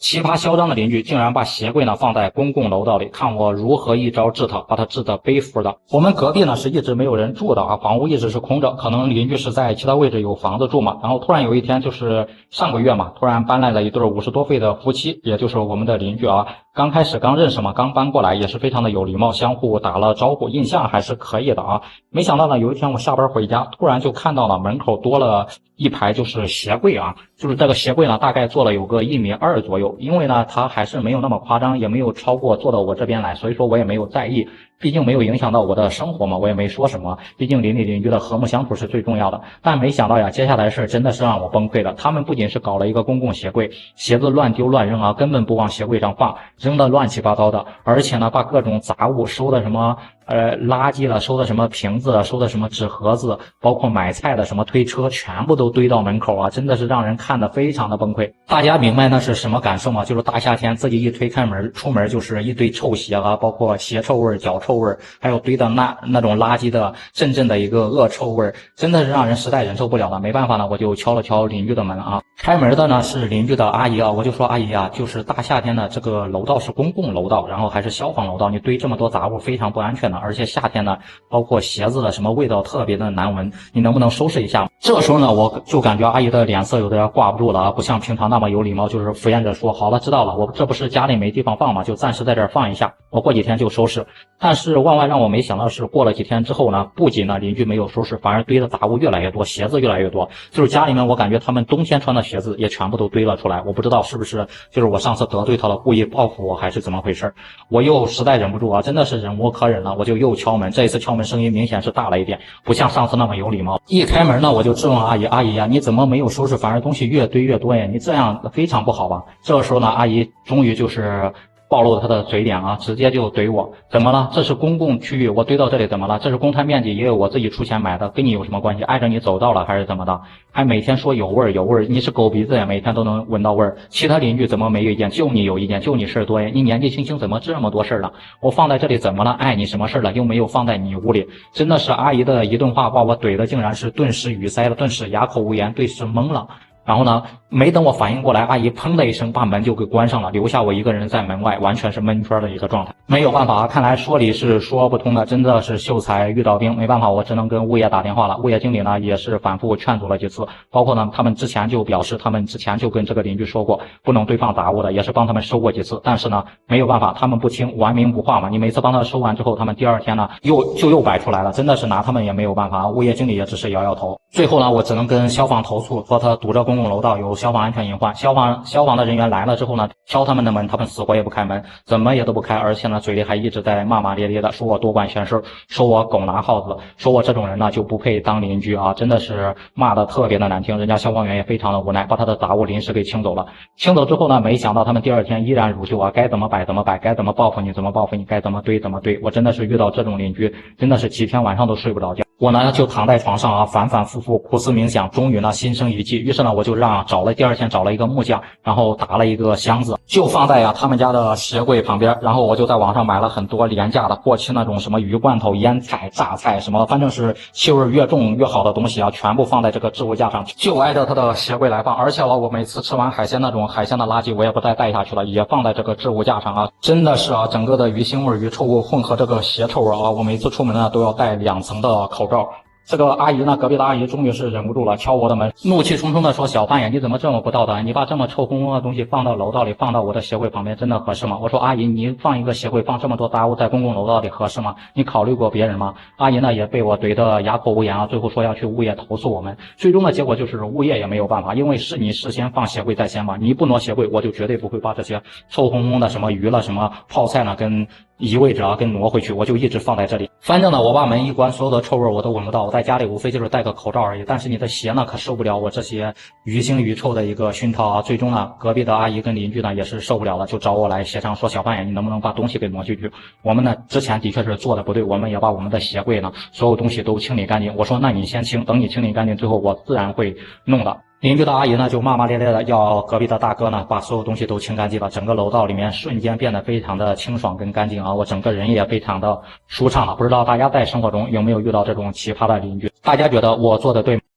奇葩嚣张的邻居竟然把鞋柜呢放在公共楼道里，看我如何一招治他，把他治得背服的。我们隔壁呢是一直没有人住的啊，房屋一直是空着，可能邻居是在其他位置有房子住嘛。然后突然有一天，就是上个月嘛，突然搬来了一对50多岁的夫妻，也就是我们的邻居啊。刚开始刚认识嘛，刚搬过来也是非常的有礼貌，相互打了招呼，印象还是可以的啊。没想到呢，有一天我下班回家，突然就看到了门口多了一排就是鞋柜啊，就是这个鞋柜呢大概做了有个1.2米左右，因为呢它还是没有那么夸张，也没有超过坐到我这边来，所以说我也没有在意，毕竟没有影响到我的生活嘛，我也没说什么，毕竟邻里邻居的和睦相处是最重要的。但没想到呀，接下来的事真的是让我崩溃了，他们不仅是搞了一个公共鞋柜，鞋子乱丢乱扔啊，根本不往鞋柜上放，扔的乱七八糟的，而且呢把各种杂物收的什么垃圾了，收的什么瓶子了，收的什么纸盒子，包括买菜的什么推车，全部都堆到门口啊，真的是让人看得非常的崩溃。大家明白那是什么感受吗？就是大夏天自己一推开门，出门就是一堆臭鞋啊，包括鞋臭味、脚臭味，还有堆的那种垃圾的阵阵的一个恶臭味，真的是让人实在忍受不了了。没办法呢，我就敲了敲邻居的门啊。开门的呢是邻居的阿姨啊，我就说阿姨啊，就是大夏天的这个楼道是公共楼道，然后还是消防楼道，你堆这么多杂物非常不安全的，而且夏天呢，包括鞋子的什么味道特别的难闻，你能不能收拾一下？这时候呢，我就感觉阿姨的脸色有点挂不住了啊，不像平常那么有礼貌，就是敷衍着说好了知道了，我这不是家里没地方放嘛，就暂时在这儿放一下，我过几天就收拾。但是万万让我没想到的是，过了几天之后呢，不仅呢邻居没有收拾，反而堆的杂物越来越多，鞋子越来越多，就是家里面我感觉他们冬天穿的鞋子也全部都堆了出来，我不知道是不是就是我上次得罪他了，故意报复我还是怎么回事。我又实在忍不住啊，真的是忍无可忍了，我就又敲门，这一次敲门声音明显是大了一点，不像上次那么有礼貌。一开门呢，我就质问阿姨，阿姨呀，你怎么没有收拾，反而东西越堆越多呀？你这样非常不好吧？这个时候呢，阿姨终于就是暴露了他的嘴脸啊，直接就怼我，怎么了？这是公共区域，我堆到这里怎么了？这是公摊面积，也有我自己出钱买的，跟你有什么关系？碍着你走道了还是怎么的？还每天说有味儿有味儿，你是狗鼻子呀，每天都能闻到味儿。其他邻居怎么没有意见？就你有意见，就你事儿多呀？你年纪轻轻怎么这么多事儿了？我放在这里怎么了？碍你什么事儿了？又没有放在你屋里。真的是阿姨的一顿话把我怼的竟然是顿时语塞了，顿时哑口无言，顿时懵了。然后呢，没等我反应过来，阿姨砰的一声把门就给关上了，留下我一个人在门外，完全是闷圈的一个状态。没有办法啊，看来说理是说不通的，真的是秀才遇到兵，没办法，我只能跟物业打电话了。物业经理呢也是反复劝阻了几次，包括呢他们之前就表示，他们之前就跟这个邻居说过不能堆放杂物的，也是帮他们收过几次，但是呢没有办法，他们不听，顽冥不化嘛。你每次帮他收完之后，他们第二天呢又摆出来了，真的是拿他们也没有办法。物业经理也只是摇摇头。最后呢，我只能跟消防投诉，说他堵着公共楼道有消防安全隐患。消防的人员来了之后呢，敲他们的门，他们死活也不开门，怎么也都不开，而且呢嘴里还一直在骂骂咧咧的，说我多管闲事，说我狗拿耗子，说我这种人呢就不配当邻居啊，真的是骂的特别的难听。人家消防员也非常的无奈，把他的杂物临时给清走了。清走之后呢，没想到他们第二天依然如旧啊，该怎么摆怎么摆，该怎么报复你怎么报复你，该怎么堆怎么堆。我真的是遇到这种邻居，真的是几天晚上都睡不着觉。我呢就躺在床上啊，反反复复苦思冥想，终于呢心生一计，于是呢我就第二天找了一个木匠，然后打了一个箱子，就放在他们家的鞋柜旁边，然后我就在网上买了很多廉价的过期那种什么鱼罐头、腌菜、榨菜什么，反正是气味越重越好的东西啊，全部放在这个置物架上，就挨着他的鞋柜来放。而且我每次吃完海鲜那种海鲜的垃圾，我也不再带下去了，也放在这个置物架上啊，真的是啊，整个的鱼腥味、鱼臭味混合这个鞋臭味啊，我每次出门呢都要戴2层的口罩。这个阿姨呢，隔壁的阿姨终于是忍不住了，敲我的门，怒气冲冲的说：“小范呀，你怎么这么不道德？你把这么臭烘烘的东西放到楼道里，放到我的鞋柜旁边，真的合适吗？”我说：“阿姨，你放一个鞋柜放这么多杂物在公共楼道里合适吗？你考虑过别人吗？”阿姨呢也被我怼得哑口无言啊，最后说要去物业投诉我们。最终的结果就是物业也没有办法，因为是你事先放鞋柜在先嘛，你不挪鞋柜，我就绝对不会把这些臭烘烘的什么鱼了、什么泡菜呢跟移位置啊跟挪回去，我就一直放在这里。反正呢，我把门一关，所有的臭味我都闻不到。我在家里无非就是戴个口罩而已，但是你的鞋呢可受不了我这些鱼腥鱼臭的一个熏陶啊。最终呢，隔壁的阿姨跟邻居呢也是受不了了，就找我来协商，说小范呀，你能不能把东西给挪进去？我们呢之前的确是做的不对，我们也把我们的鞋柜呢所有东西都清理干净。我说那你先清，等你清理干净之后，我自然会弄的。邻居的阿姨呢就骂骂咧咧的要隔壁的大哥呢把所有东西都清干净了，整个楼道里面瞬间变得非常的清爽跟干净啊，我整个人也非常的舒畅了。不知道大家在生活中有没有遇到这种奇葩的邻居？大家觉得我做的对吗？